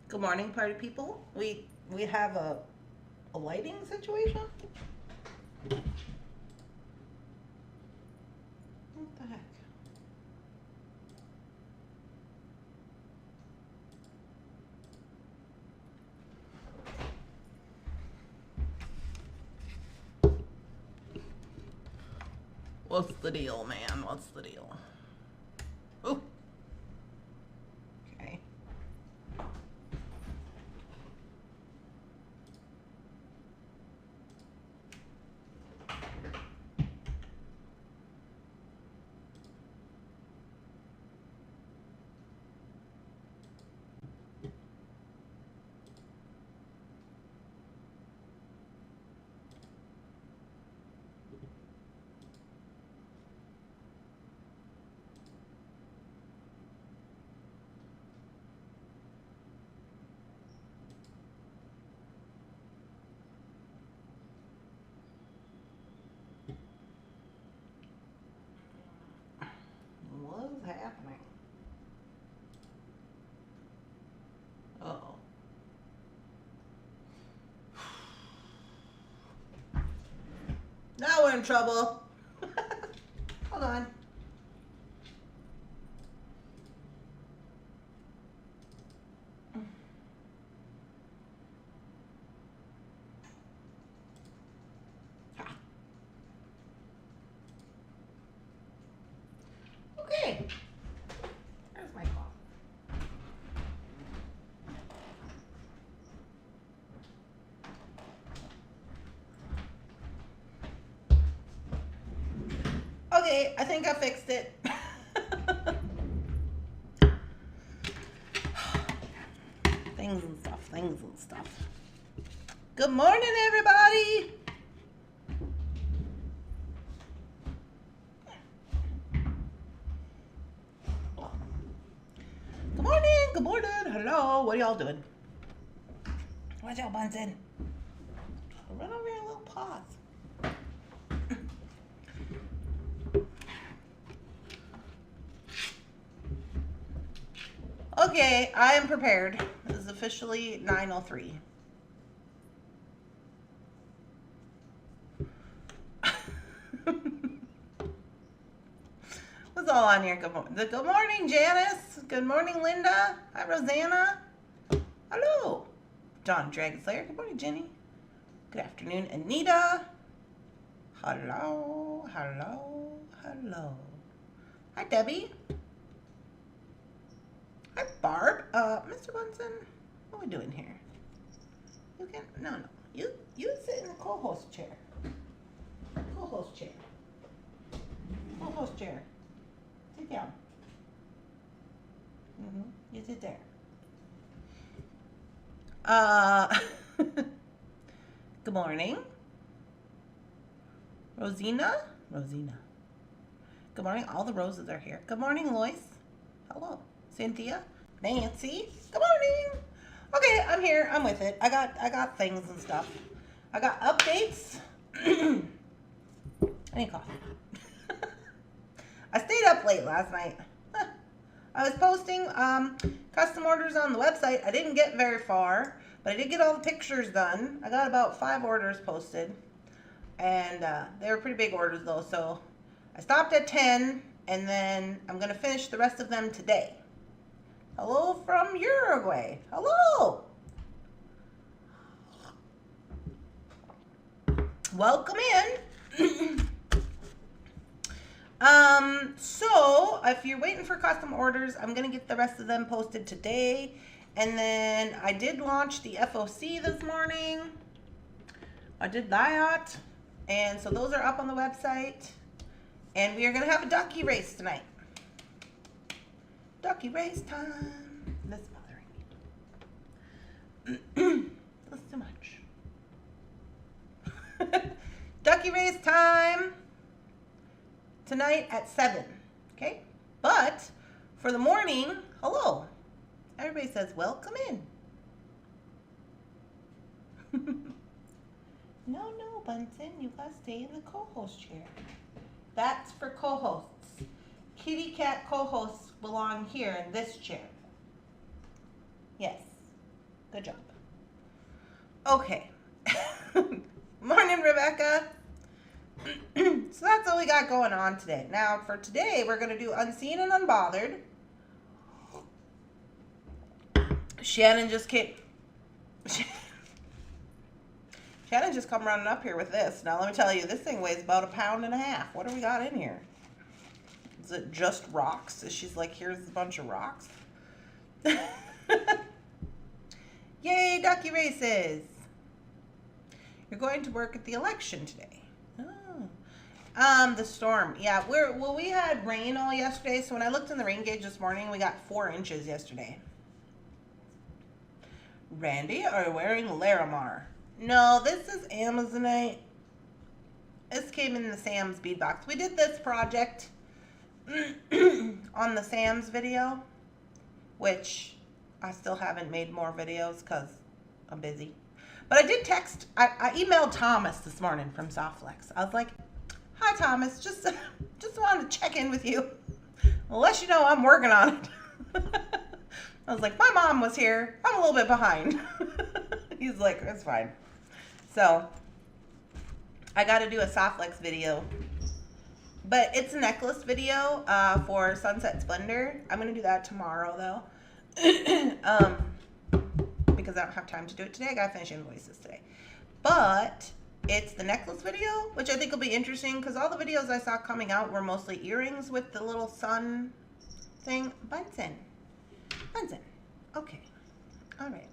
Good morning, party people. We have a lighting situation. What the heck? What's the deal, man? What's the deal? Oh. Okay. What is happening? Uh-oh. Now we're in trouble. Hold on. Okay. There's my call. Okay, I think I fixed it. Things and stuff, things and stuff. Good morning, everybody. Good morning, good morning. Hello, what are y'all doing? What y'all buns in? Run over your little paws. Okay, I am prepared. This is officially 9:03. What's all on here? Good morning, Janice. Good morning, Linda. Hi, Rosanna. Hello. John Dragon Slayer. Good morning, Jenny. Good afternoon, Anita. Hello, hello, hello. Hi, Debbie. Hi, Barb. Mr. Bunsen, what are we doing here? You can no. You sit in the co-host chair. Co-host chair. Co-host chair. Sit down. You sit there. Good morning. Rosina. Good morning. All the roses are here. Good morning, Lois. Hello. Cynthia. Nancy. Good morning. Okay, I'm here. I'm with it. I got things and stuff. I got updates. I need coffee. I stayed up late last night. I was posting custom orders on the website. I didn't get very far, but I did get all the pictures done. I got about 5 orders posted, and they were pretty big orders though, so I stopped at 10, and then I'm going to finish the rest of them today. Hello from Uruguay. Hello. Welcome in. So if you're waiting for custom orders, I'm going to get the rest of them posted today. And then I did launch the FOC this morning. I did that. And so those are up on the website. And we are going to have a ducky race tonight. Ducky race time. That's bothering me. That's too much. Ducky race time tonight at 7. Okay? But for the morning, hello. Everybody says, welcome in. No, Bunsen, you gotta stay in the co-host chair. That's for co-hosts. Kitty cat co-hosts belong here in this chair. Yes. Good job. Okay. Morning, Rebecca. So that's all we got going on today. Now, for today, we're going to do Unseen and Unbothered. Shannon just came... Shannon just come running up here with this. Now, let me tell you, this thing weighs about 1.5 pounds. What do we got in here? Is it just rocks? She's like, here's a bunch of rocks. Yay, ducky races. You're going to work at the election today. Oh. The storm. Yeah, we had rain all yesterday, so when I looked in the rain gauge this morning, we got 4 inches yesterday. Randee, are you wearing Larimar? No, this is Amazonite. This came in the Sam's bead box. We did this project on the Sam's video, which I still haven't made more videos because I'm busy. But I did text, I emailed Thomas this morning from Softflex. I was like, hi Thomas, just wanted to check in with you. I'll let you know I'm working on it. I was like, my mom was here. I'm a little bit behind. He's like, it's fine. So, I got to do a Softflex video. But it's a necklace video for Sunset Splendor. I'm going to do that tomorrow, though. Because I don't have time to do it today. I got to finish invoices today. But it's the necklace video, which I think will be interesting because all the videos I saw coming out were mostly earrings with the little sun thing. Bunsen. Okay. All right.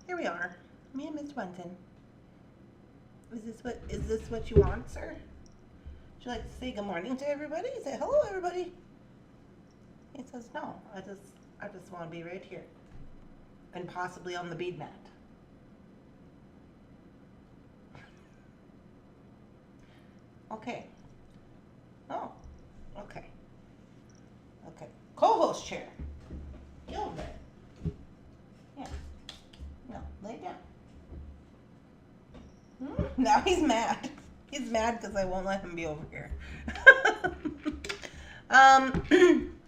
Here we are. Me and Miss Bunsen. Is this what you want, sir? Would you like to say good morning to everybody? Say hello, everybody. He says no. I just want to be right here, and possibly on the bead mat. Okay. Oh. Okay. Okay. Co-host chair. Get over there. Yeah. No, lay down. Now he's mad. He's mad because I won't let him be over here.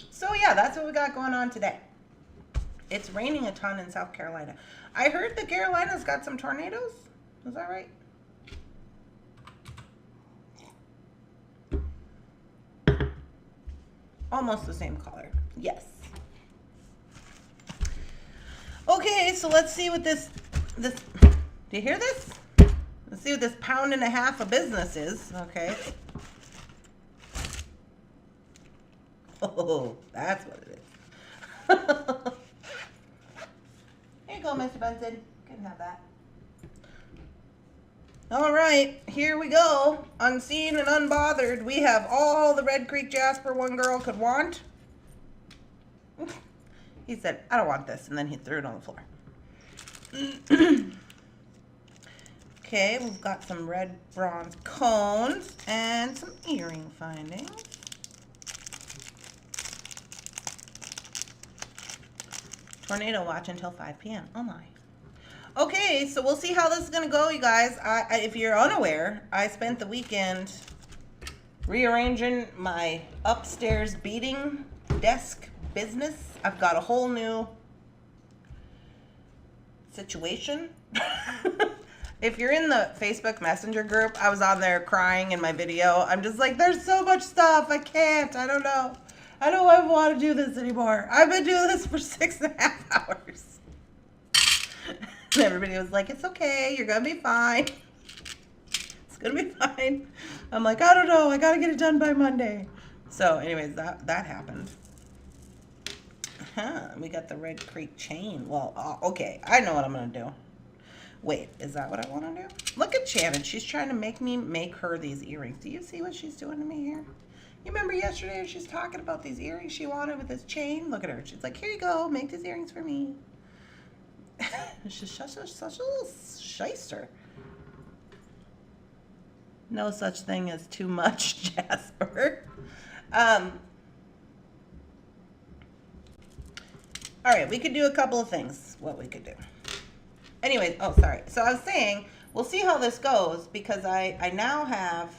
So yeah, that's what we got going on today. It's raining a ton in South Carolina. I heard the Carolinas got some tornadoes. Is that right? Almost the same color. Yes. Okay, so let's see what this, do you hear this? Let's see what this 1.5 pounds of business is. Okay. Oh, that's what it is. Here you go, Mr. Bunsen. You can have that. All right, here we go. Unseen and Unbothered. We have all the Red Creek Jasper one girl could want. He said, I don't want this, and then he threw it on the floor. Okay, we've got some red bronze cones and some earring findings. Tornado watch until 5 p.m. Oh my. Okay, so we'll see how this is going to go, you guys. If you're unaware, I spent the weekend rearranging my upstairs beading desk business. I've got a whole new situation. If you're in the Facebook Messenger group, I was on there crying in my video. I'm just like, there's so much stuff. I can't. I don't know. I don't want to do this anymore. I've been doing this for 6.5 hours. And everybody was like, it's okay. You're going to be fine. It's going to be fine. I'm like, I don't know. I got to get it done by Monday. So anyways, that happened. We got the Red Creek chain. Well, okay. I know what I'm going to do. Wait, is that what I want to do? Look at Shannon. She's trying to make me make her these earrings. Do you see what she's doing to me here? You remember yesterday she's talking about these earrings she wanted with this chain? Look at her. She's like, here you go. Make these earrings for me. She's such a little shyster. No such thing as too much, Jasper. All right, we could do a couple of things. What we could do. Anyways, oh, sorry. So I was saying, we'll see how this goes because I now have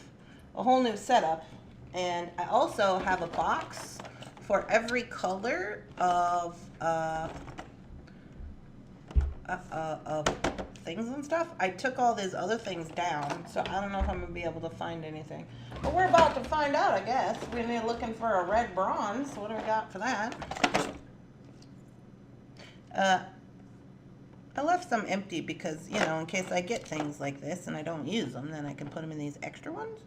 a whole new setup. And I also have a box for every color of of things and stuff. I took all these other things down, so I don't know if I'm gonna be able to find anything. But we're about to find out, I guess. We're looking for a red bronze. What do we got for that? I left some empty because, you know, in case I get things like this and I don't use them, then I can put them in these extra ones.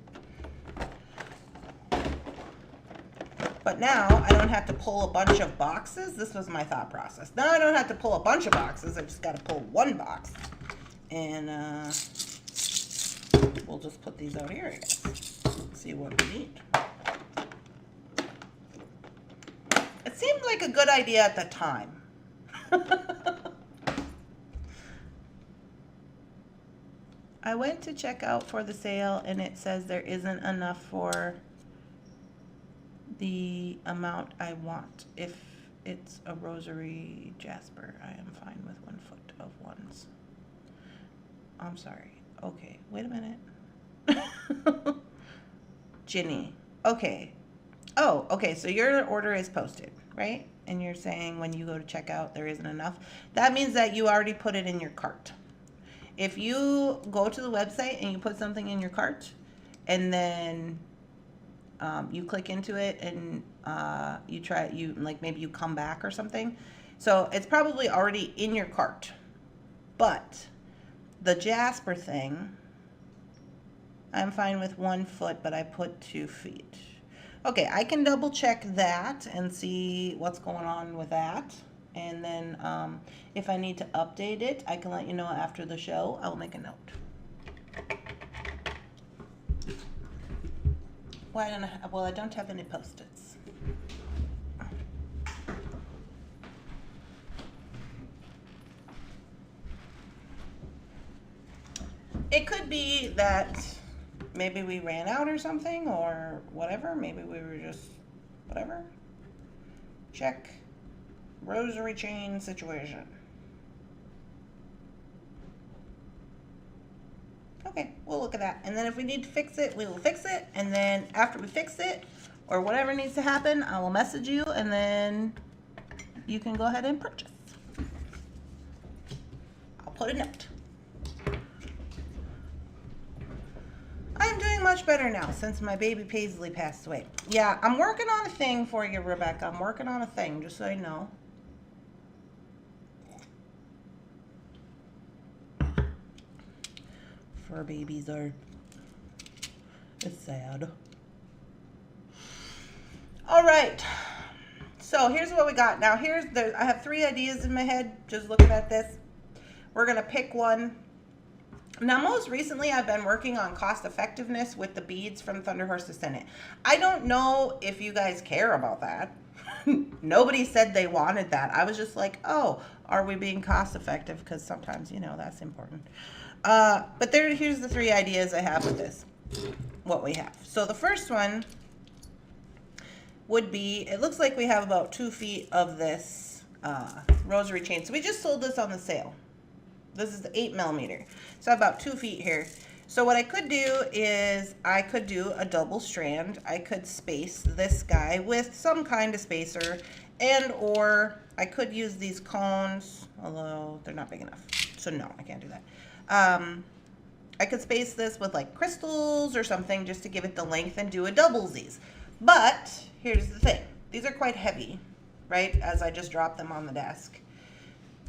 But now I don't have to pull a bunch of boxes. This was my thought process. Now I don't have to pull a bunch of boxes. I just got to pull one box. And we'll just put these out here, I guess. See what we need. It seemed like a good idea at the time. I went to check out for the sale and it says there isn't enough for the amount I want. If it's a rosary jasper, I am fine with 1 foot of ones. I'm sorry. Okay, wait a minute. Ginny. Okay. Oh, okay, so your order is posted, right? And you're saying when you go to check out there isn't enough. That means that you already put it in your cart. If you go to the website and you put something in your cart and then you click into it and maybe you come back or something. So it's probably already in your cart. But the jasper thing, I'm fine with 1 foot, but I put 2 feet. Okay, I can double check that and see what's going on with that. And then if I need to update it, I can let you know after the show. I'll make a note. Why don't I? Well, I don't have any Post-its. It could be that maybe we ran out or something or whatever. Maybe we were just whatever. Check rosary chain situation. Okay, we'll look at that. And then if we need to fix it, we will fix it. And then after we fix it, or whatever needs to happen, I will message you and then you can go ahead and purchase. I'll put a note. I'm doing much better now since my baby Paisley passed away. Yeah, I'm working on a thing for you, Rebecca. I'm working on a thing, just so you know. Fur babies are, it's sad. All right, so here's what we got. Now I have 3 ideas in my head, just looking at this. We're gonna pick one. Now, most recently, I've been working on cost effectiveness with the beads from Thunderhorse Descendant. I don't know if you guys care about that. Nobody said they wanted that. I was just like, oh, are we being cost effective? Because sometimes, you know, that's important. But here's the 3 ideas I have with this, what we have. So the first one would be, it looks like we have about 2 feet of this rosary chain. So we just sold this on the sale. This is the 8mm. So about 2 feet here. So what I could do is I could do a double strand. I could space this guy with some kind of spacer, and or I could use these cones, although they're not big enough. So no, I can't do that. I could space this with like crystals or something just to give it the length and do a doublesies. But here's the thing. These are quite heavy, right? As I just dropped them on the desk.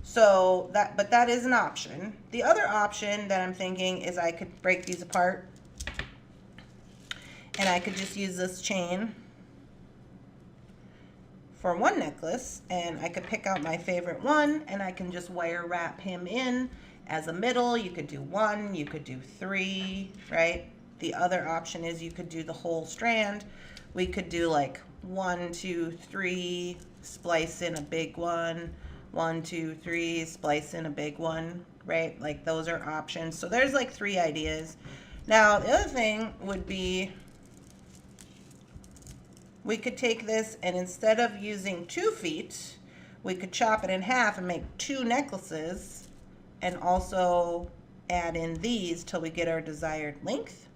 So but that is an option. The other option that I'm thinking is I could break these apart and I could just use this chain for one necklace, and I could pick out my favorite one and I can just wire wrap him in as a middle. You could do 1, you could do 3, right? The other option is you could do the whole strand. We could do like 1, 2, 3, splice in a big one. 1, 2, 3, splice in a big one, right? Like those are options. So there's like 3 ideas. Now the other thing would be we could take this and instead of using 2 feet, we could chop it in half and make 2 necklaces and also add in these till we get our desired length,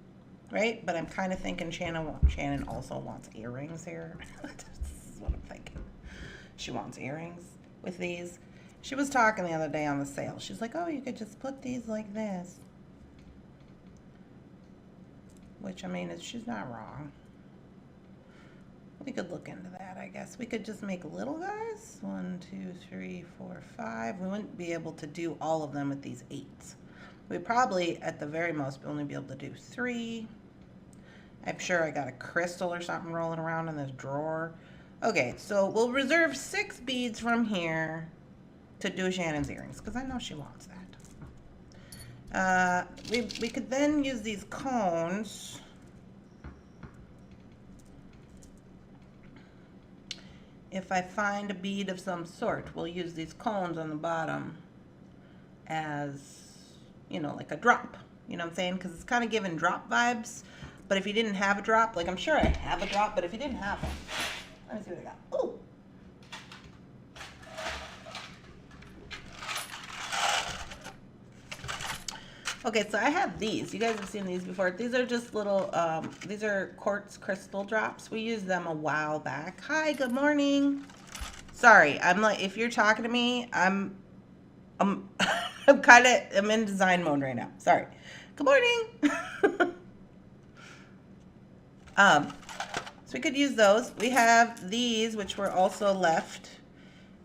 right? But I'm kind of thinking Shannon also wants earrings here. This is what I'm thinking. She wants earrings with these. She was talking the other day on the sale. She's like, oh, you could just put these like this. Which, I mean, she's not wrong. We could look into that, I guess. We could just make little guys. 1, 2, 3, 4, 5. We wouldn't be able to do all of them with these 8s. We'd probably, at the very most, only be able to do 3. I'm sure I got a crystal or something rolling around in this drawer. Okay, so we'll reserve 6 beads from here to do Shannon's earrings, because I know she wants that. We could then use these cones. If I find a bead of some sort, we'll use these cones on the bottom as, you know, like a drop. You know what I'm saying? Because it's kind of giving drop vibes. But if you didn't have a drop, like I'm sure I have a drop, but if you didn't have one, let me see what I got. Ooh! Okay, so I have these. You guys have seen these before. These are just little, these are quartz crystal drops. We used them a while back. Hi, good morning. Sorry, I'm like, if you're talking to me, I'm I'm in design mode right now. Sorry. Good morning. So we could use those. We have these, which were also left.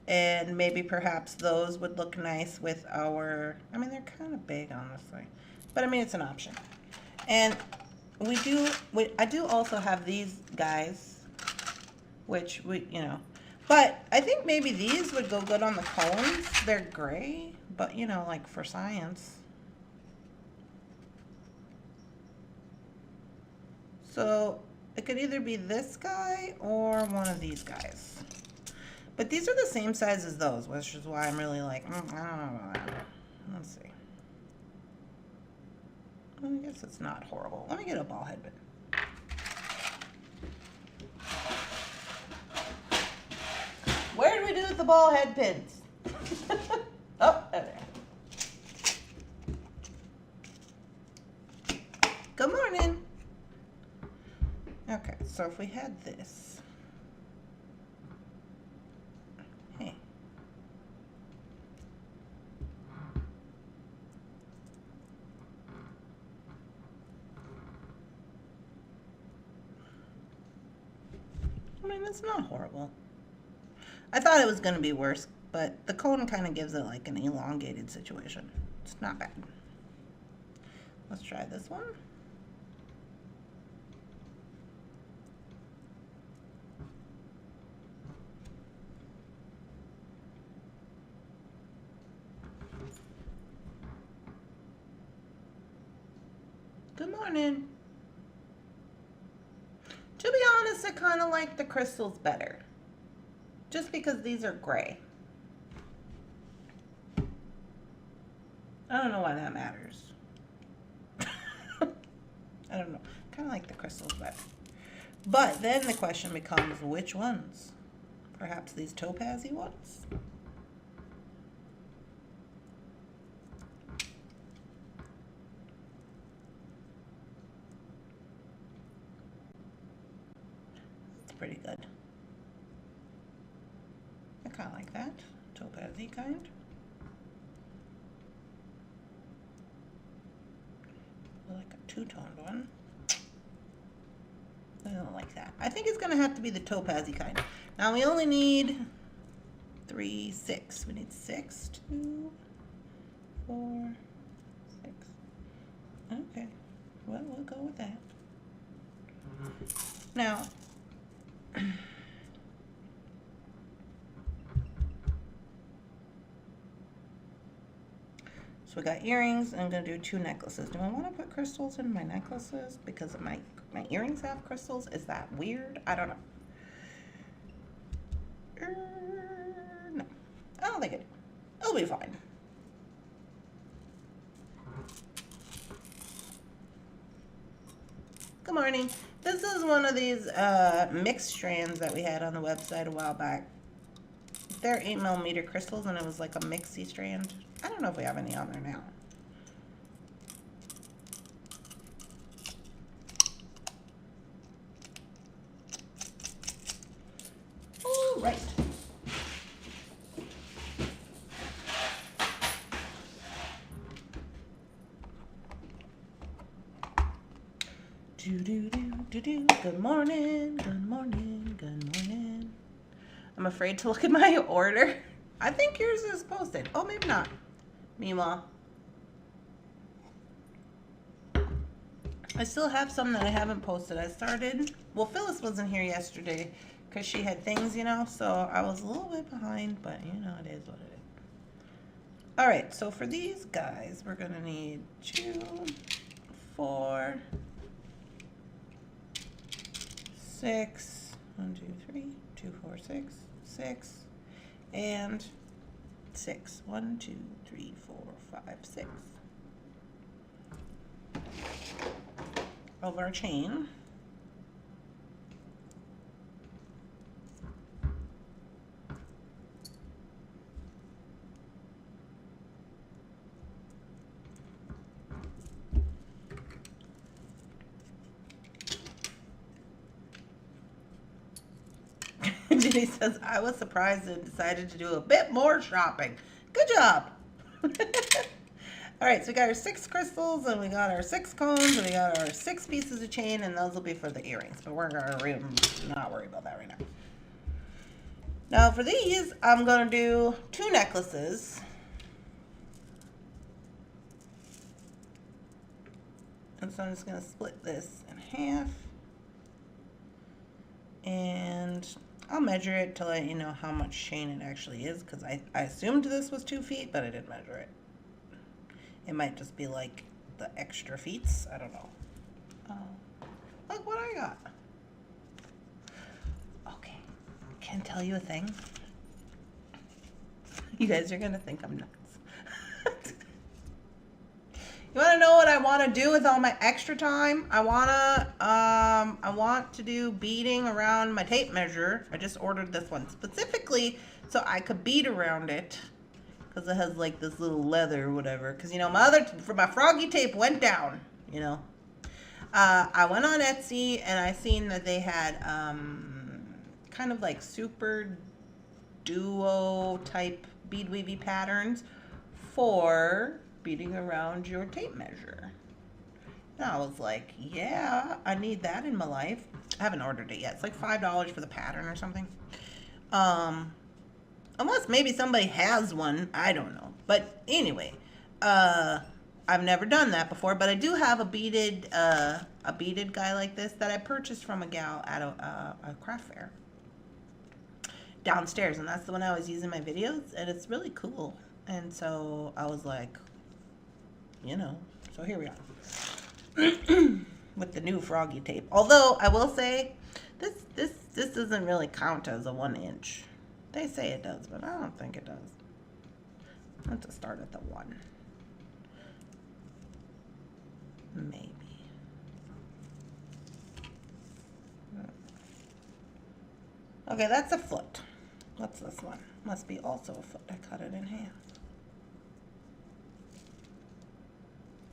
And maybe perhaps those would look nice with our, I mean, they're kind of big, honestly. But I mean, it's an option. And I do also have these guys, which you know. But I think maybe these would go good on the cones. They're gray, but you know, like for science. So it could either be this guy or one of these guys. But these are the same size as those, which is why I'm really like, I don't know about that. Let's see. Well, I guess it's not horrible. Let me get a ball head pin. Where do we do with the ball head pins? Oh, there. Good morning. Okay, so if we had this. I mean, it's not horrible. I thought it was going to be worse, but the cone kind of gives it like an elongated situation. It's not bad. Let's try this one. Good morning. To be honest, I kind of like the crystals better. Just because these are gray. I don't know why that matters. I don't know. Kind of like the crystals better. But then the question becomes, which ones? Perhaps these topazy ones? Pretty good. I kind of like that. Topazy kind. Like a two-toned one. I don't like that. I think it's going to have to be the topazy kind. Now we only need 3, 6. We need 6, 2, 4, 6. Okay. Well, we'll go with that. Now, so we got earrings. I'm going to do 2 necklaces. Do I want to put crystals in my necklaces because of my earrings have crystals? Is that weird? I don't know. No. I don't think it. It'll be fine. Good morning. This is one of these mixed strands that we had on the website a while back. They're 8mm crystals, and it was like a mixy strand. I don't know if we have any on there now. All right. Good morning, good morning, good morning. I'm afraid to look at my order. I think yours is posted. Oh, maybe not. Meanwhile, I still have some that I haven't posted. I started, well, Phyllis wasn't here yesterday because she had things, you know, so I was a little bit behind, but you know, it is what it is. All right, so for these guys, we're gonna need 2, 4, 6, 1, 2, 3, 2, 4, 6, 6, and 6. 1, 2, 3, 4, 5, 6. Of our chain. Jenny says, I was surprised and decided to do a bit more shopping. Good job. All right, so we got our 6 crystals, and we got our 6 cones, and we got our 6 pieces of chain, and those will be for the earrings, but we're gonna not worry about that right now. Now for these, I'm gonna do 2 necklaces. And so I'm just gonna split this in half. And I'll measure it to let you know how much chain it actually is, because I assumed this was 2 feet, but I didn't measure it. It might just be like the extra feets. I don't know. Look what I got. Okay. Can I tell you a thing? You guys are going to think I'm nuts. You want to know what I want to do with all my extra time? I want to do beading around my tape measure. I just ordered this one specifically so I could bead around it. Because it has like this little leather or whatever. Because, you know, my froggy tape went down, you know. I went on Etsy and I seen that they had kind of like super duo type bead weavy patterns for beading around your tape measure. And I was like, yeah, I need that in my life. I haven't ordered it yet. It's like $5 for the pattern or something. Unless maybe somebody has one. I don't know. But anyway, I've never done that before, but I do have a beaded guy like this that I purchased from a gal at a craft fair downstairs, and that's the one I always use in my videos, and it's really cool. And so I was like, you know, so here we are with the new froggy tape. Although I will say, this doesn't really count as a 1-inch. They say it does, but I don't think it does. Let's start at the 1. Maybe. Okay, that's a foot. What's this one? Must be also a foot. I cut it in half.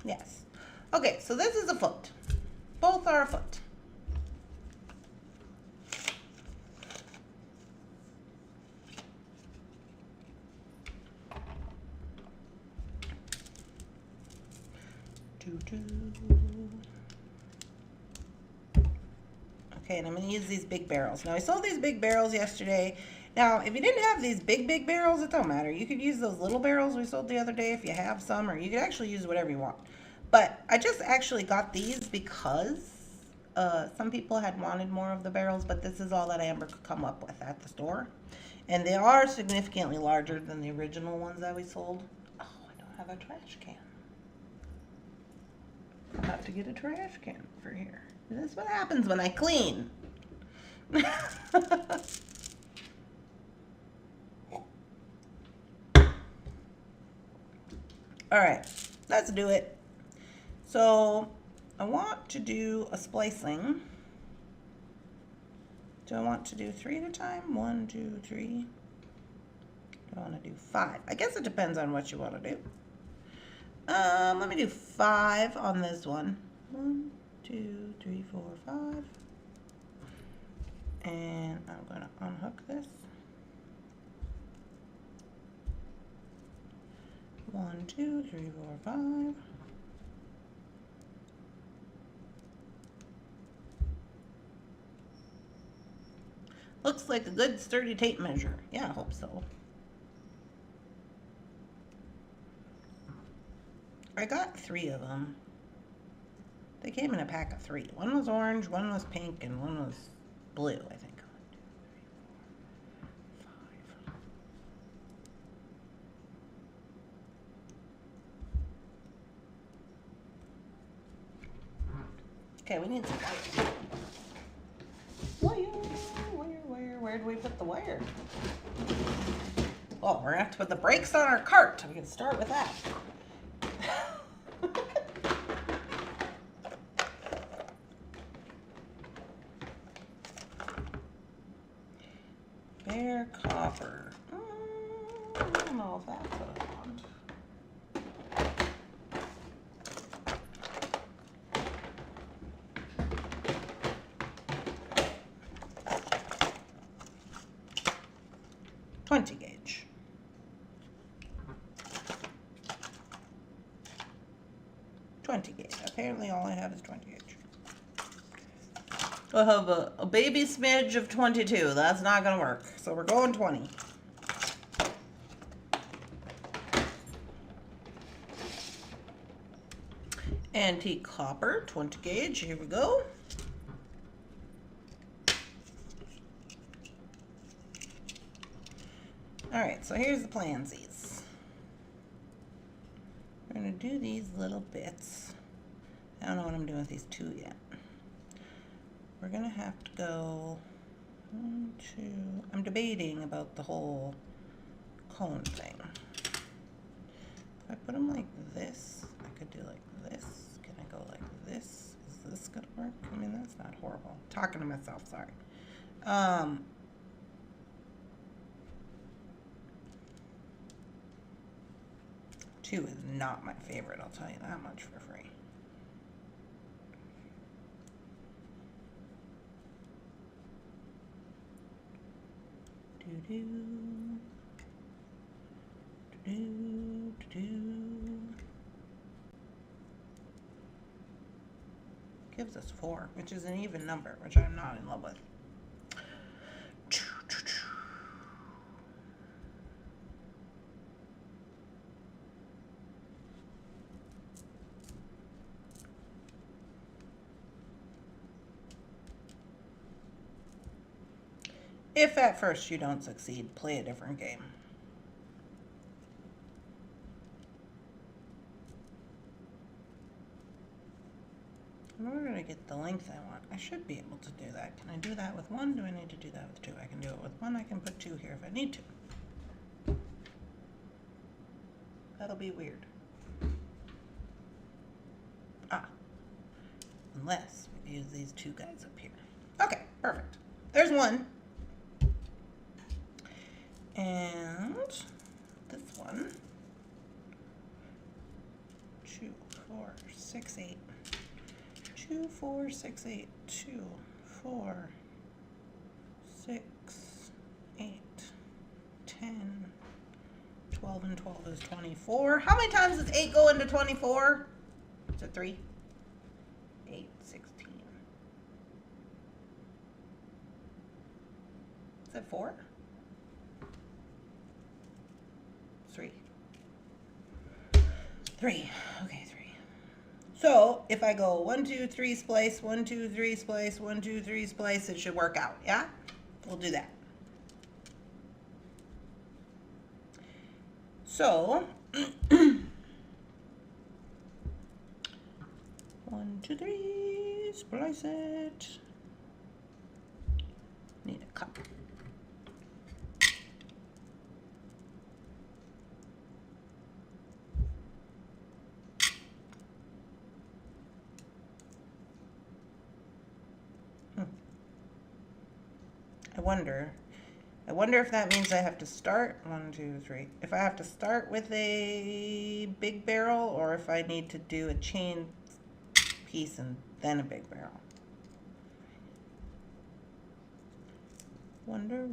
Yes. Okay, so this is a foot. Both are a foot. Okay, and I'm going to use these big barrels. Now, I sold these big barrels yesterday. Now, if you didn't have these big barrels, it don't matter. You could use those little barrels we sold the other day if you have some, or you could actually use whatever you want. But I just actually got these because some people had wanted more of the barrels, but this is all that Amber could come up with at the store. And they are significantly larger than the original ones that we sold. Oh, I don't have a trash can. I'll have to get a trash can for here. This is what happens when I clean. Alright, let's do it. So, I want to do a splicing. Do I want to do 3 at a time? 1, 2, 3. Do I want to do 5? I guess it depends on what you want to do. Let me do 5 on this one. 1, 2, 3, 4, 5. And I'm going to unhook this. 1, 2, 3, 4, 5. Looks like a good sturdy tape measure. Yeah, I hope so. I got 3 of them. They came in a pack of 3. One was orange, one was pink, and one was blue, I think. 1, 2, 3, 4, 5. Okay, we need some wire. Where do we put the wire? Oh, we're gonna have to put the brakes on our cart. We can start with that. Bare copper. I don't know if that's what I want. .20 gauge. .20 gauge. Apparently all I have is 20 gauge. I have a baby smidge of 22. That's not going to work. So we're going 20. Antique copper, 20 gauge. Here we go. Alright, so here's the plansies. We're going to do these little bits. I don't know what I'm doing with these 2 yet. We're going to have to go 1, 2. I'm debating about the whole cone thing. If I put them like this, I could do like this. Can I go like this? Is this going to work? I mean, that's not horrible. I'm talking to myself, sorry. 2 is not my favorite, I'll tell you that much for free. Gives us 4, which is an even number, which I'm not in love with. If at first you don't succeed, play a different game. In order to get the length I want, I should be able to do that. Can I do that with 1? Do I need to do that with 2? I can do it with 1. I can put 2 here if I need to. That'll be weird. Unless we use these 2 guys up here. Okay, perfect. There's 1. And this one. 2, 4, 6, 8. 2, 4, 6, 8. 2, 4, 6, 8, 10, 12, and 12 is 24. How many times does 8 go into 24? Is it 3? 8, 16. Is it 4? 3. 3. Okay, 3. So if I go 1, 2, 3 splice, 1, 2, 3 splice, 1, 2, 3 splice, it should work out. Yeah? We'll do that. So 1, 2, 3, splice it. Need a cup. I wonder if that means I have to start 1, 2, 3. If I have to start with a big barrel, or if I need to do a chain piece and then a big barrel. Wonder.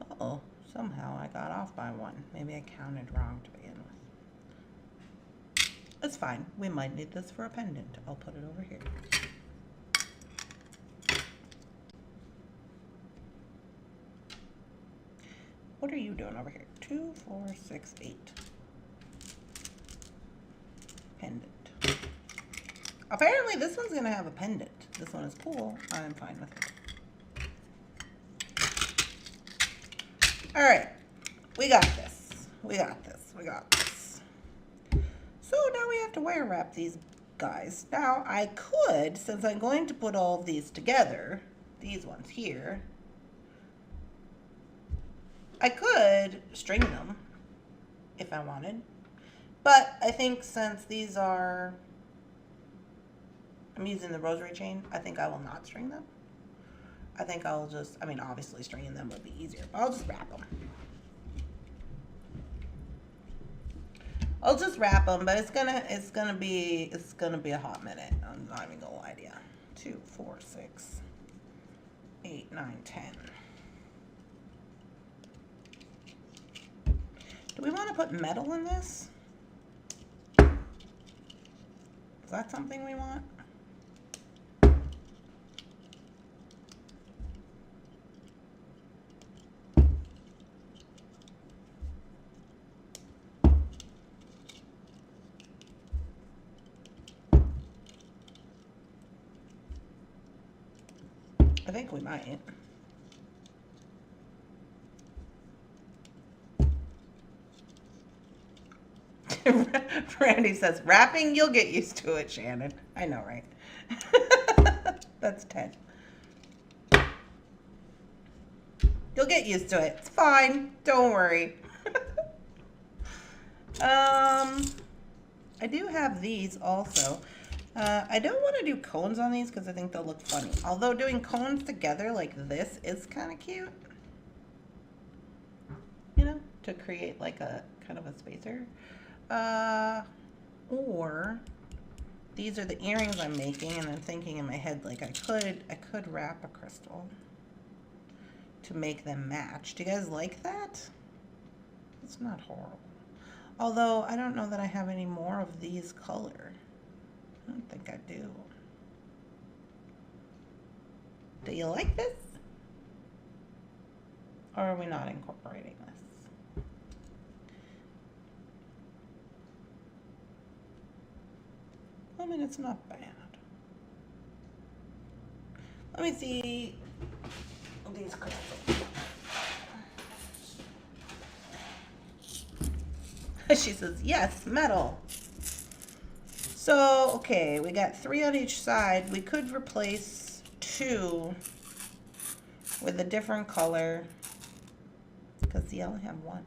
Uh-oh, Somehow I got off by one. Maybe I counted wrong to begin with. It's fine. We might need this for a pendant. I'll put it over here. What are you doing over here? 2, 4, 6, 8. Pendant. Apparently this one's gonna have a pendant. This one is cool. I'm fine with it. All right, we got this. We got this. We got this. So now we have to wire wrap these guys. Now I could, since I'm going to put all of these together, these ones here, I could string them if I wanted. But I think since these are, I'm using the rosary chain, I think I will not string them. I think I'll just, I mean, obviously stringing them would be easier, but I'll just wrap them. I'll just wrap them, but it's gonna be a hot minute. I'm not even gonna lie to you. 2, 4, 6, 8, 9, 10. Do we want to put metal in this? Is that something we want? I think we might. Randee says, wrapping, you'll get used to it, Shannon. I know, right? That's 10. You'll get used to it. It's fine. Don't worry. I do have these also. I don't want to do cones on these because I think they'll look funny. Although doing cones together like this is kind of cute. You know, to create like a kind of a spacer. Or these are the earrings I'm making, and I'm thinking in my head like I could wrap a crystal to make them match. Do you guys like that? It's not horrible. Although I don't know that I have any more of these color. I don't think I do. Do you like this? Or are we not incorporating this? I mean, it's not bad. Let me see these crystals. She says, yes, metal. So, okay, we got 3 on each side. We could replace 2 with a different color. Because see, I only have 1.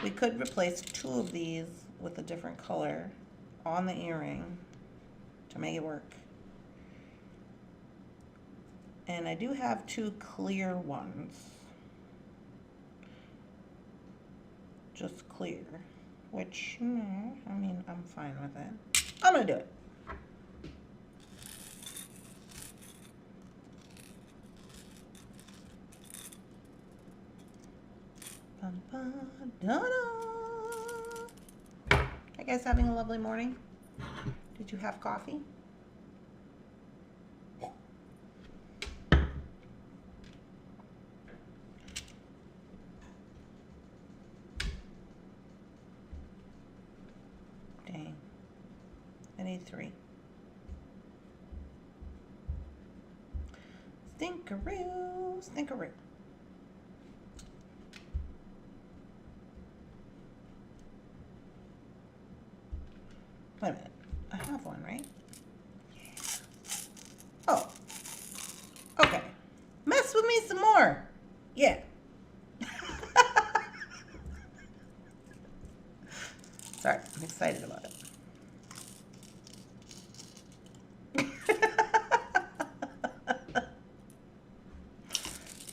We could replace 2 of these with a different color on the earring to make it work. And I do have 2 clear ones. Just clear. Which, I mean, I'm fine with it. I'm gonna do it. Bum, bum, da, da. Are you guys having a lovely morning? Did you have coffee? Dang. I need 3. Stinkeroo, stinkeroo. Wait a minute. I have one, right? Yeah. Oh. Okay. Mess with me some more. Yeah. Sorry, I'm excited about it.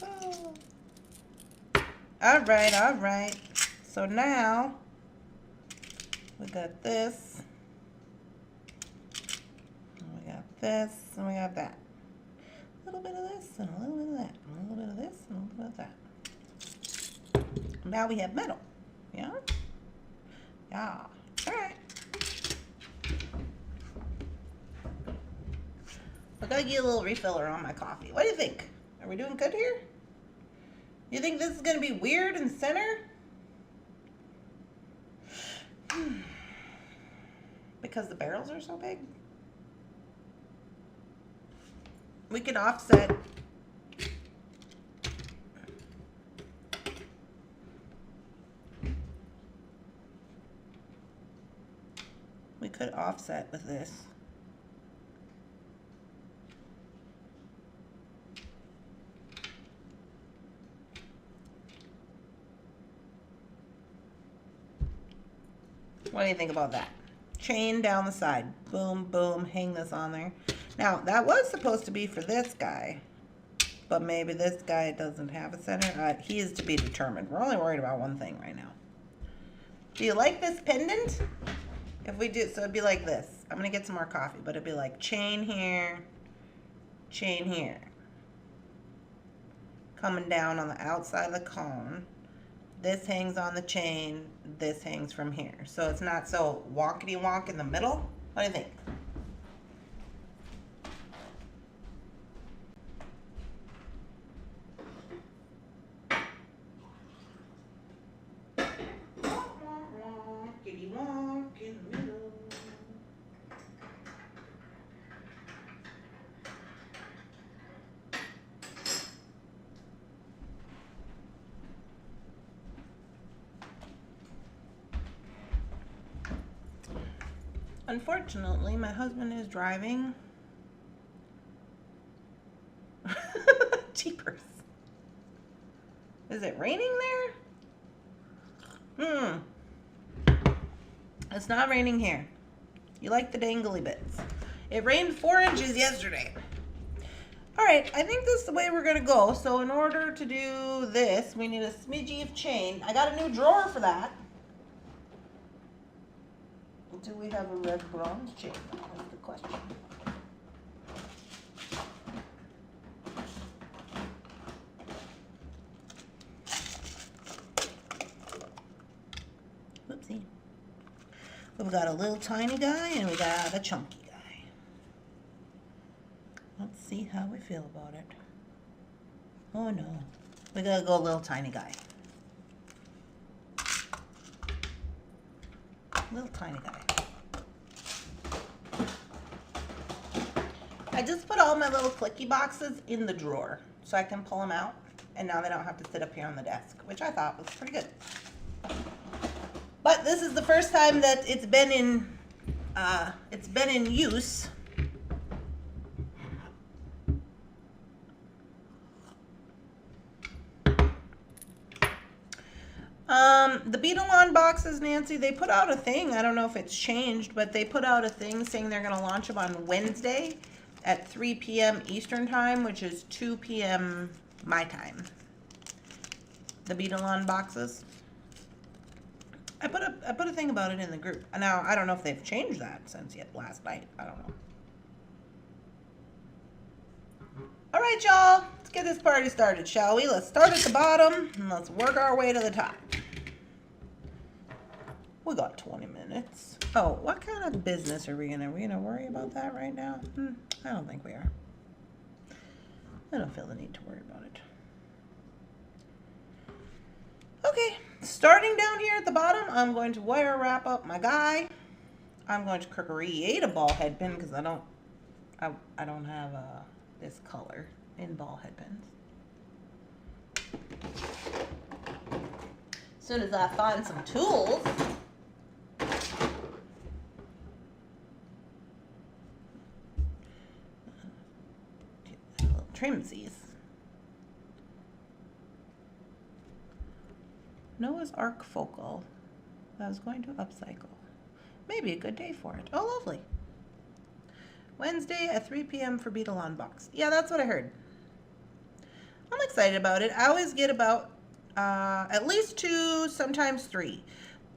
Oh. All right. So now we got this. This, and we have that. A little bit of this, and a little bit of that, and a little bit of this, and a little bit of that. now we have metal. Yeah? Yeah. All right. I gotta get a little refiller on my coffee. What do you think? Are we doing good here? You think this is gonna be weird in the center? Because the barrels are so big? We can offset. We could offset with this. What do you think about that? Chain down the side. Boom, boom, hang this on there. Now, that was supposed to be for this guy, but maybe this guy doesn't have a center. He is to be determined. We're only worried about one thing right now. Do you like this pendant? If we do, so it'd be like this. I'm gonna get some more coffee, but it'd be like chain here, coming down on the outside of the cone. This hangs on the chain, this hangs from here. So it's not so wonkety wonk in the middle. What do you think? Wonkety wonk in the middle. Unfortunately, my husband is driving. Jeepers. Is it raining there? It's not raining here. You like the dangly bits. It rained 4 inches yesterday. All right, I think this is the way we're gonna go. So in order to do this, we need a smidgy of chain. I got a new drawer for that. Do we have a red bronze chain? That's the question. Whoopsie. We've got a little tiny guy and we got a chunky guy. Let's see how we feel about it. Oh no. We gotta go little tiny guy. Little tiny guy. I just put all my little clicky boxes in the drawer so I can pull them out, and now they don't have to sit up here on the desk, which I thought was pretty good. But this is the first time that it's been in use. The Beading boxes, Nancy, they put out a thing. I don't know if it's changed, but they put out a thing saying they're going to launch them on Wednesday at 3 p.m. Eastern time, which is 2 p.m. my time. The Beading boxes. I put a thing about it in the group. Now, I don't know if they've changed that since yet last night. I don't know. All right, y'all. Let's get this party started, shall we? Let's start at the bottom and let's work our way to the top. We got 20 minutes. Oh, what kind of business are we gonna worry about that right now? I don't think we are. I don't feel the need to worry about it. Okay, starting down here at the bottom, I'm going to wire wrap up my guy. I'm going to create a ball head pin because I don't have this color in ball head pins. As soon as I find some tools. Trimsies. Noah's Ark focal. I was going to upcycle. Maybe a good day for it. Oh, lovely. Wednesday at 3 p.m. for Beadle Unbox. Yeah, that's what I heard. I'm excited about it. I always get about at least 2, sometimes 3.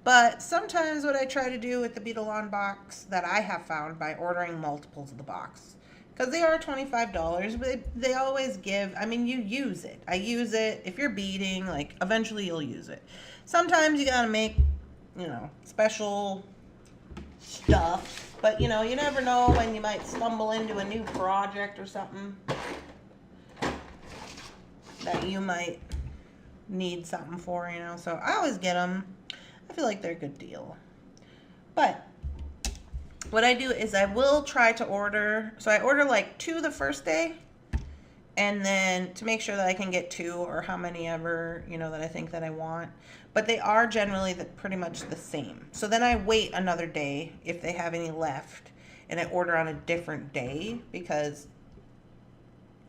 But sometimes what I try to do with the Beadle Unbox that I have found by ordering multiples of the box because they are $25, but they always give, I mean, you use it. I use it. If you're beading, like, eventually you'll use it. Sometimes you gotta make, you know, special stuff, but, you know, you never know when you might stumble into a new project or something that you might need something for, you know, so I always get them. I feel like they're a good deal. But what I do is I will try to order, so I order like 2 the first day, and then to make sure that I can get 2 or how many ever, you know, that I think that I want. But they are generally pretty much the same. So then I wait another day if they have any left, and I order on a different day because,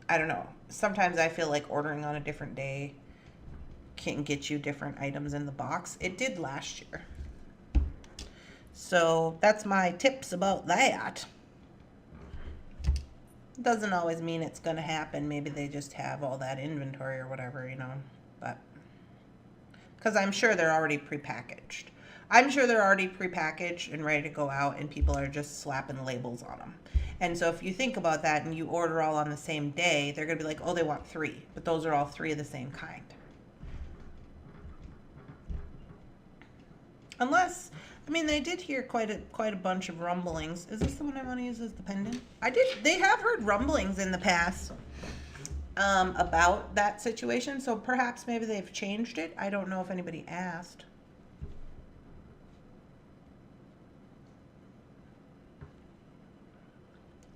I don't know, sometimes I feel like ordering on a different day can get you different items in the box. It did last year. So that's my tips about that. Doesn't always mean it's going to happen. Maybe they just have all that inventory or whatever, you know. But because I'm sure they're already prepackaged. I'm sure they're already prepackaged and ready to go out, and people are just slapping labels on them. And so if you think about that and you order all on the same day, they're going to be like, oh, they want 3. But those are all 3 of the same kind. Unless, I mean, they did hear quite a bunch of rumblings. Is this the one I want to use as the pendant? They have heard rumblings in the past about that situation, so perhaps maybe they've changed it. I don't know if anybody asked.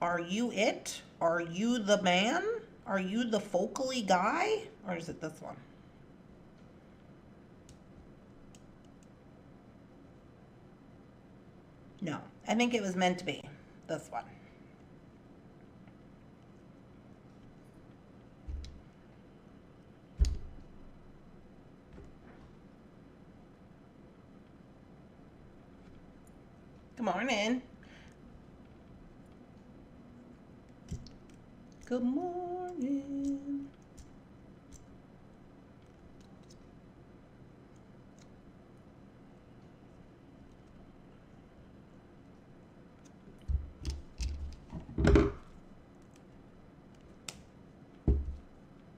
Are you it? Are you the man? Are you the focally guy? Or is it this one? No, I think it was meant to be this one. Good morning. Good morning.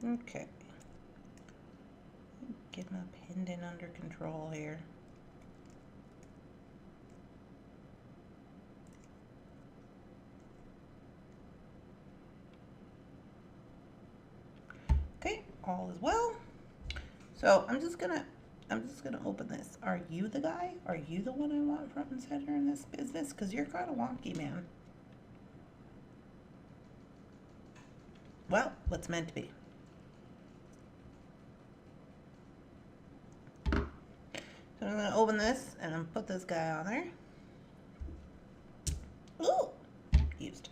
Okay. Get my pendant under control here. Okay, all is well. So I'm just gonna open this. Are you the guy? Are you the one I want front and center in this business? Because you're kind of wonky, man. Well, what's meant to be. So I'm gonna open this and I'm put this guy on there. Ooh, used it.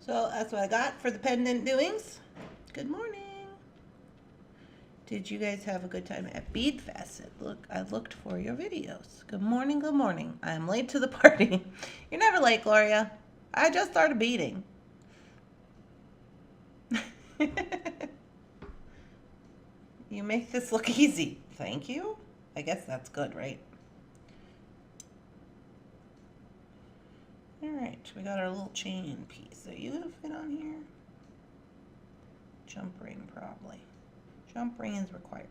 So that's what I got for the pendant doings. Good morning. Did you guys have a good time at Bead Fest? I looked for your videos. Good morning, good morning. I'm late to the party. You're never late, Gloria. I just started beading. You make this look easy. Thank you. I guess that's good, right? Alright, we got our little chain piece. Are you gonna fit on here? Jump ring, probably. Jump ring is required.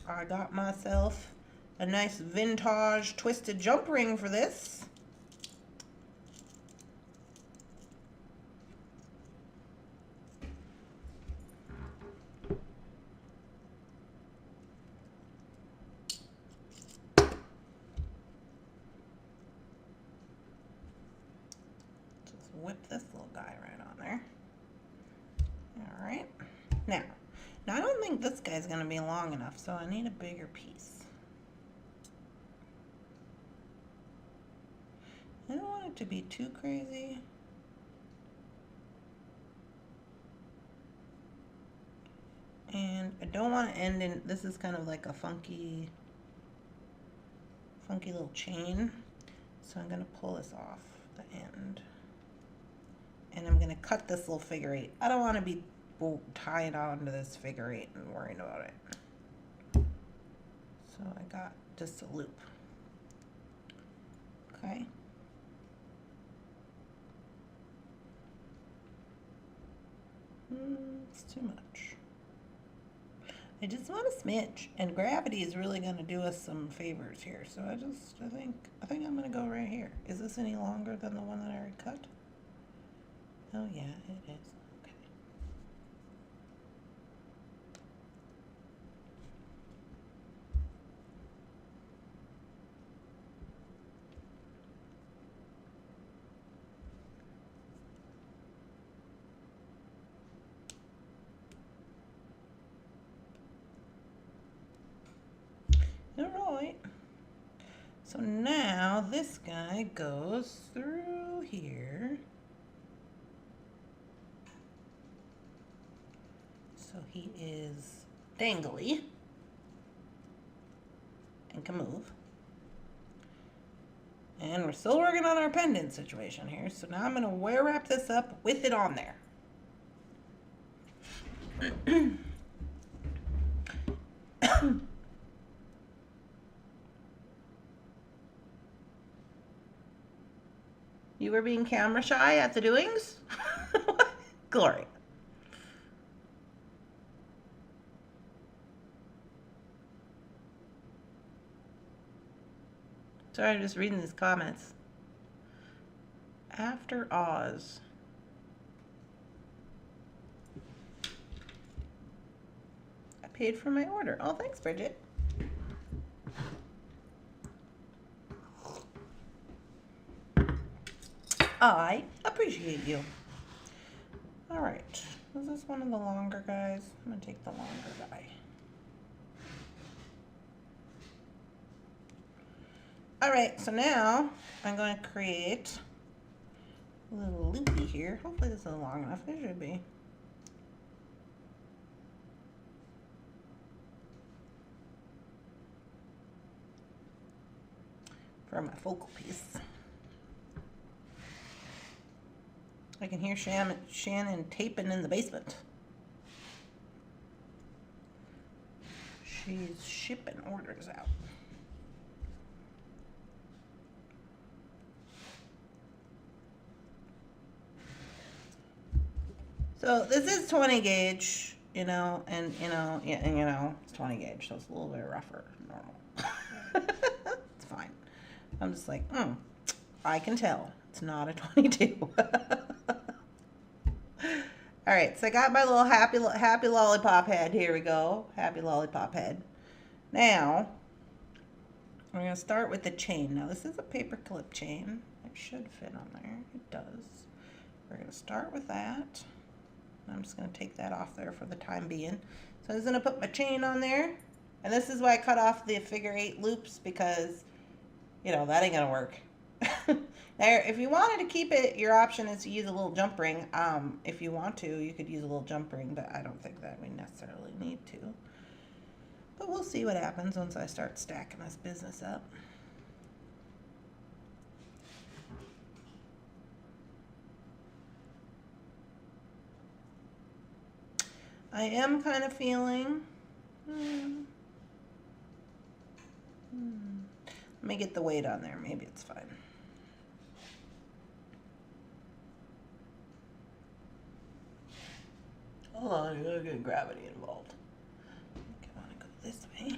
I got myself a nice vintage twisted jump ring for this. Whip this little guy right on there. All right. Now I don't think this guy's going to be long enough, so I need a bigger piece. I don't want it to be too crazy. And I don't want to end in, this is kind of like a funky little chain. So I'm going to pull this off the end. And I'm going to cut this little figure 8. I don't want to be tied on to this figure 8 and worrying about it. So I got just a loop. Okay. It's too much. I just want a smidge, and gravity is really going to do us some favors here. So I think I'm going to go right here. Is this any longer than the one that I already cut? Oh yeah, it is. Okay. All right. So now this guy goes through here. So he is dangly and can move. And we're still working on our pendant situation here. So now I'm going to wear wrap this up with it on there. You were being camera shy at the doings? Glory. Sorry, I'm just reading these comments. After Oz. I paid for my order. Oh, thanks, Bridget. I appreciate you. All right. Is this one of the longer guys? I'm going to take the longer guy. All right, so now I'm going to create a little loopy here. Hopefully this is long enough. It should be. For my focal piece. I can hear Shannon taping in the basement. She's shipping orders out. So this is 20 gauge, you know, and it's 20 gauge, so it's a little bit rougher than normal. It's fine. I'm just like, I can tell it's not a 22. All right, so I got my little happy lollipop head. Here we go, happy lollipop head. Now we're gonna start with the chain. Now this is a paper clip chain. It should fit on there. It does. We're gonna start with that. I'm just going to take that off there for the time being. So I'm just going to put my chain on there. And this is why I cut off the figure 8 loops, because, you know, that ain't going to work. Now, if you wanted to keep it, your option is to use a little jump ring. If you want to, you could use a little jump ring, but I don't think that we necessarily need to. But we'll see what happens once I start stacking this business up. I am kind of feeling, let me get the weight on there, maybe it's fine. Hold on, I gotta get gravity involved. I want to go this way.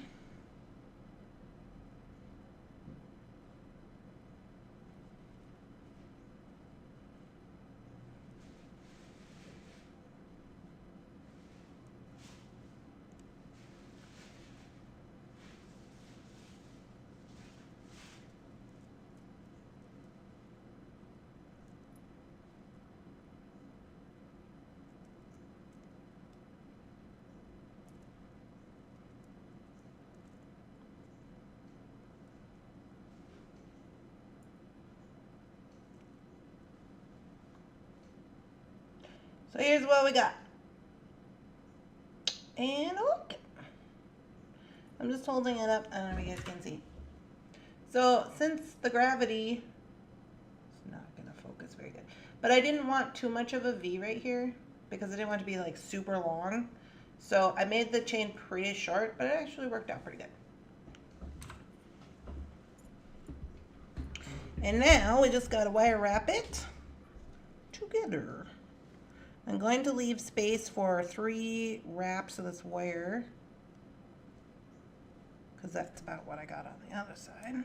So here's what we got. And look. I'm just holding it up, I don't know if you guys can see. So since the gravity But I didn't want too much of a V right here because I didn't want it to be like super long. So I made the chain pretty short, but it actually worked out pretty good. And now we just gotta wire wrap it together. I'm going to leave space for 3 wraps of this wire because that's about what I got on the other side.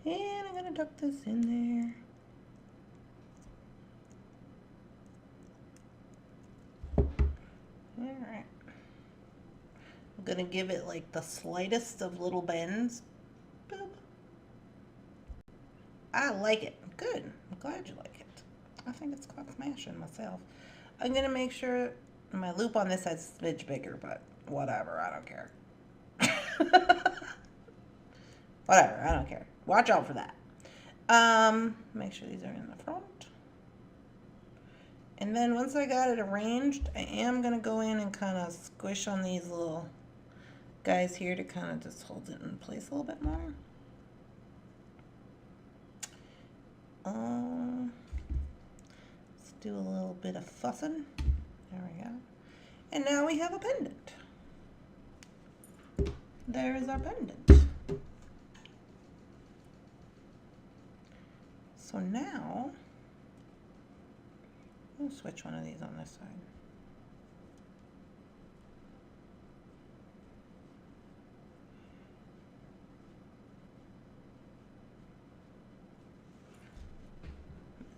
And I'm gonna tuck this in there. Alright. I'm gonna give it like the slightest of little bends. Boop. I like it. Good. I'm glad you like it. I think it's quite smashing myself. I'm gonna make sure my loop on this side's a smidge bigger, but whatever, I don't care. Whatever, I don't care. Watch out for that. Make sure these are in the front. And then once I got it arranged, I am going to go in and kind of squish on these little guys here to kind of just hold it in place a little bit more. Let's do a little bit of fussing. There we go. And now we have a pendant. There is our pendant. So now, we'll switch one of these on this side.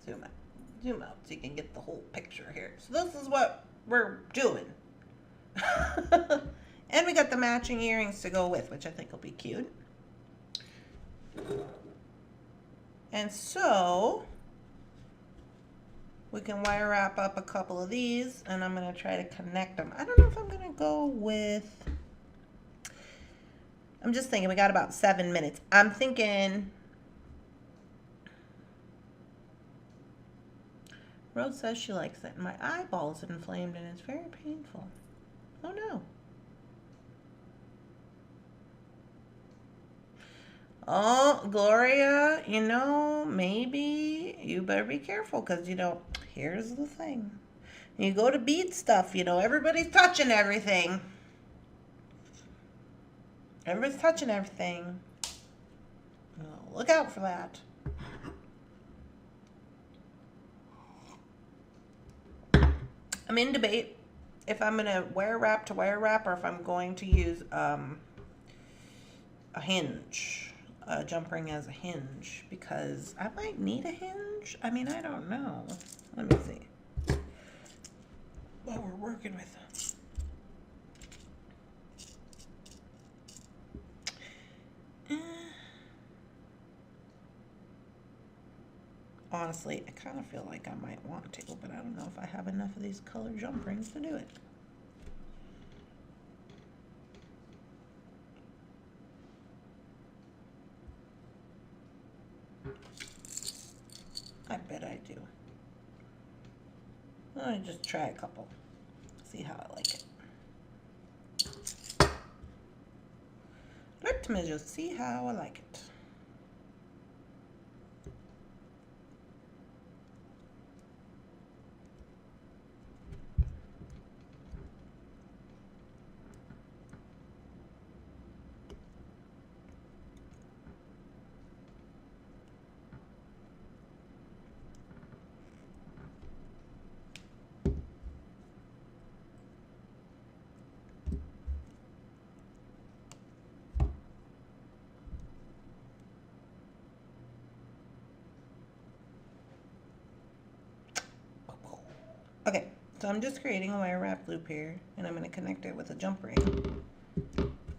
Zoom out so you can get the whole picture here. So this is what we're doing. And we got the matching earrings to go with, which I think will be cute. And so we can wire wrap up a couple of these, and I'm going to try to connect them. I don't know if I'm going to go with, I'm just thinking we got about 7 minutes. I'm thinking, Rose says she likes it. My eyeball's inflamed and it's very painful. Oh no. Oh, Gloria, you know, maybe you better be careful because, you know, here's the thing. You go to bead stuff, you know, everybody's touching everything. Everybody's touching everything. Oh, look out for that. I'm in debate if I'm going to wire wrap to wire wrap or if I'm going to use a hinge. A jump ring as a hinge because I might need a hinge. I mean, I don't know. Let me see what we're working with. Honestly, I kind of feel like I might want to, but I don't know if I have enough of these color jump rings to do it. I bet I do. Let me just try a couple. See how I like it. Let me just see how I like it. Okay, so I'm just creating a wire wrap loop here, and I'm going to connect it with a jump ring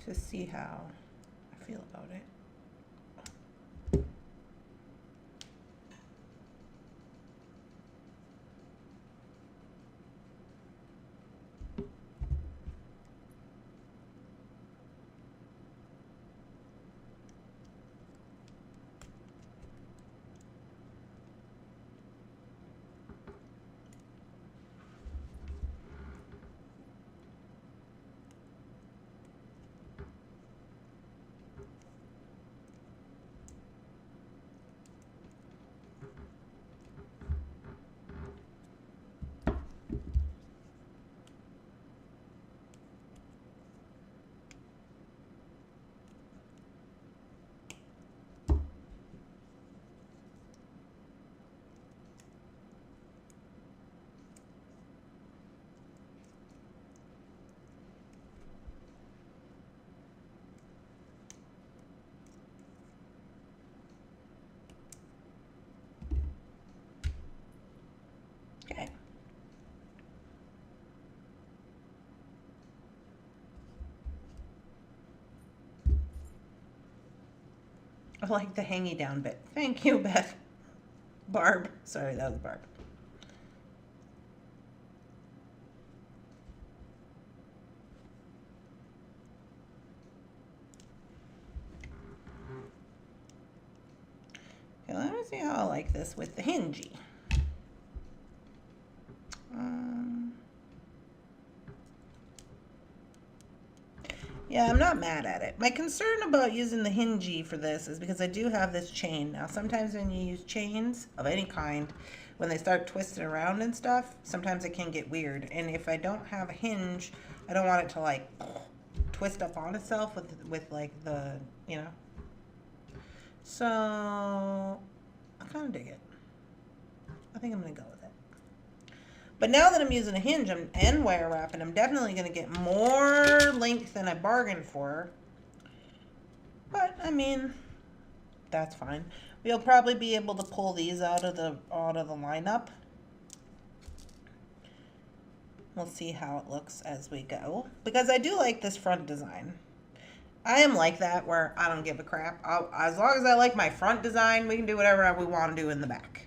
to see how I feel about it. I like the hangy down bit. Thank you, Beth. Barb. Sorry, that was Barb. Okay, let me see how I like this with the hingy. Yeah, I'm not mad at it. My concern about using the hingy for this is because I do have this chain. Now, sometimes when you use chains of any kind, when they start twisting around and stuff, sometimes it can get weird. And if I don't have a hinge, I don't want it to like twist up on itself with like the, you know. So, I kind of dig it. I think I'm going to go with it. But now that I'm using a hinge and wire wrapping, I'm definitely going to get more length than I bargained for. But, I mean, that's fine. We'll probably be able to pull these out of the lineup. We'll see how it looks as we go. Because I do like this front design. I am like that where I don't give a crap. As long as I like my front design, we can do whatever we want to do in the back.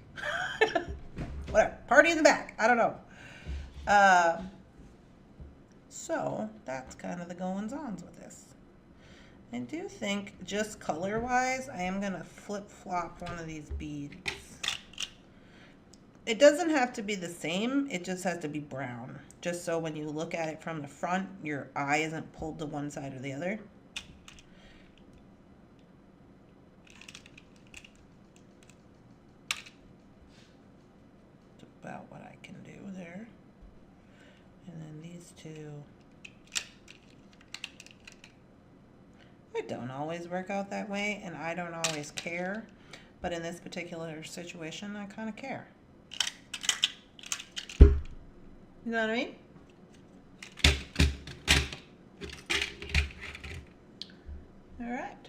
Whatever. Party in the back. I don't know. So that's kind of the goings-ons with this. I do think just color-wise, I am going to flip-flop one of these beads. It doesn't have to be the same. It just has to be brown. Just so when you look at it from the front, your eye isn't pulled to one side or the other. About what I can do there. And then these two, it don't always work out that way, and I don't always care, but in this particular situation I kind of care. You know what I mean? All right,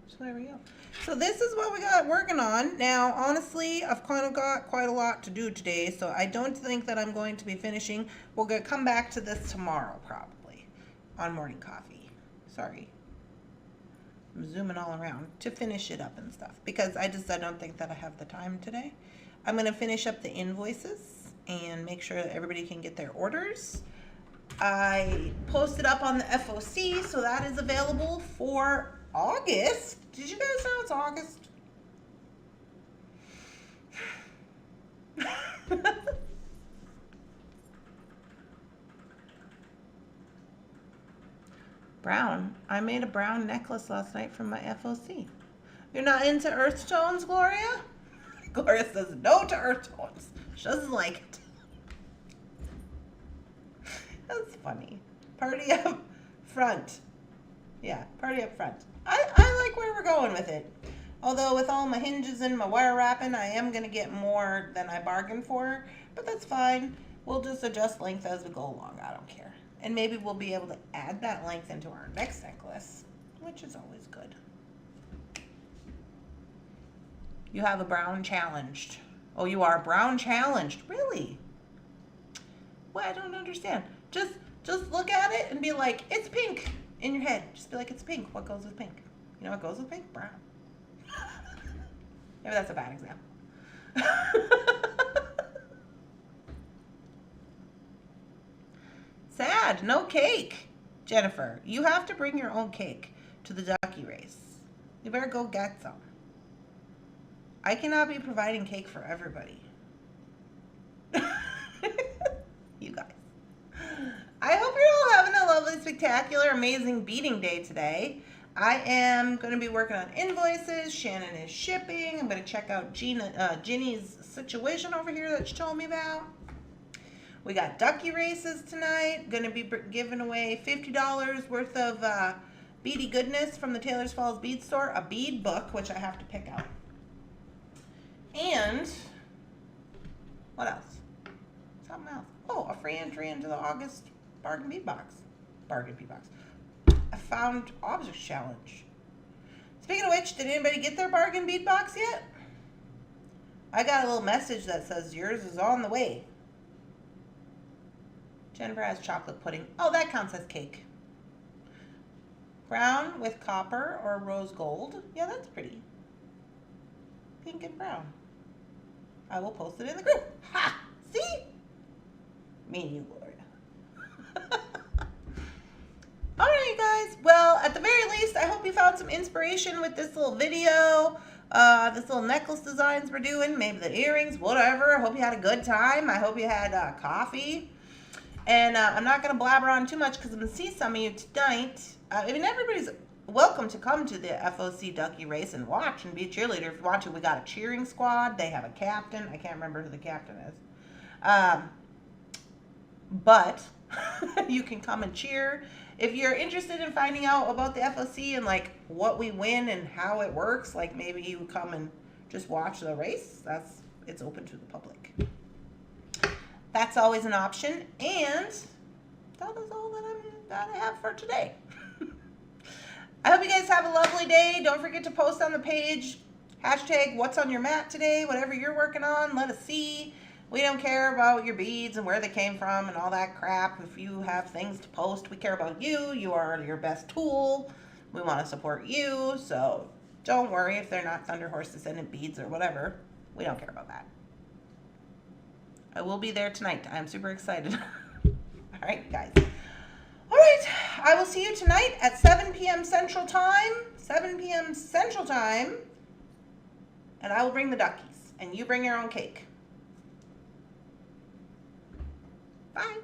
so there we go. So this is what we got working on. Now, honestly, I've kind of got quite a lot to do today, so I don't think that I'm going to be finishing. We're going to come back to this tomorrow, probably, on morning coffee. Sorry. I'm zooming all around to finish it up and stuff, because I don't think that I have the time today. I'm going to finish up the invoices and make sure that everybody can get their orders. I posted up on the FOC, so that is available for August. Did you guys know it's August? Brown. I made a brown necklace last night from my FOC. You're not into earth tones, Gloria? Gloria says no to earth tones. She doesn't like it. That's funny. Party up front. Yeah, party up front. I like where we're going with it. Although with all my hinges and my wire wrapping, I am going to get more than I bargained for. But that's fine. We'll just adjust length as we go along. I don't care. And maybe we'll be able to add that length into our next necklace, which is always good. You have a brown challenged. Oh, you are brown challenged. Really? Well, I don't understand. Just look at it and be like, it's pink in your head. Just be like, it's pink. What goes with pink? You know what goes with pink? Brown. Maybe that's a bad example. Sad. No cake. Jennifer, you have to bring your own cake to the ducky race. You better go get some. I cannot be providing cake for everybody. You guys. I hope you're all having a lovely, spectacular, amazing beading day today. I am going to be working on invoices. Shannon is shipping. I'm going to check out Ginny's situation over here that she told me about. We got ducky races tonight. Going to be giving away $50 worth of beady goodness from the Taylor's Falls Bead Store. A bead book, which I have to pick out. And what else? Something else. Oh, a free entry into the August bargain bead box. Bargain bead box. I found object challenge. Speaking of which, did anybody get their bargain bead box yet? I got a little message that says yours is on the way. Jennifer has chocolate pudding. Oh, that counts as cake. Brown with copper or rose gold. Yeah, that's pretty. pink and brown. I will post it in the group. Ha! See? Me and you, Gloria. Alright, guys. Well, at the very least, I hope you found some inspiration with this little video. This little necklace designs we're doing. Maybe the earrings, whatever. I hope you had a good time. I hope you had coffee. And I'm not going to blabber on too much because I'm going to see some of you tonight. I mean, everybody's welcome to come to the FOC Ducky Race and watch and be a cheerleader if you want to. We got a cheering squad. They have a captain. I can't remember who the captain is. But you can come and cheer. If you're interested in finding out about the FOC and like what we win and how it works, like maybe you come and just watch the race, it's open to the public. That's always an option. And that is all that I have for today. I hope you guys have a lovely day. Don't forget to post on the page, hashtag what's on your mat today, whatever you're working on, let us see. We don't care about your beads and where they came from and all that crap. If you have things to post, we care about you. You are your best tool. We want to support you. So don't worry if they're not Thunderhorse Descendant beads or whatever. We don't care about that. I will be there tonight. I'm super excited. All right, guys. All right. I will see you tonight at 7 p.m. Central Time. 7 p.m. Central Time. And I will bring the duckies. And you bring your own cake. Bye.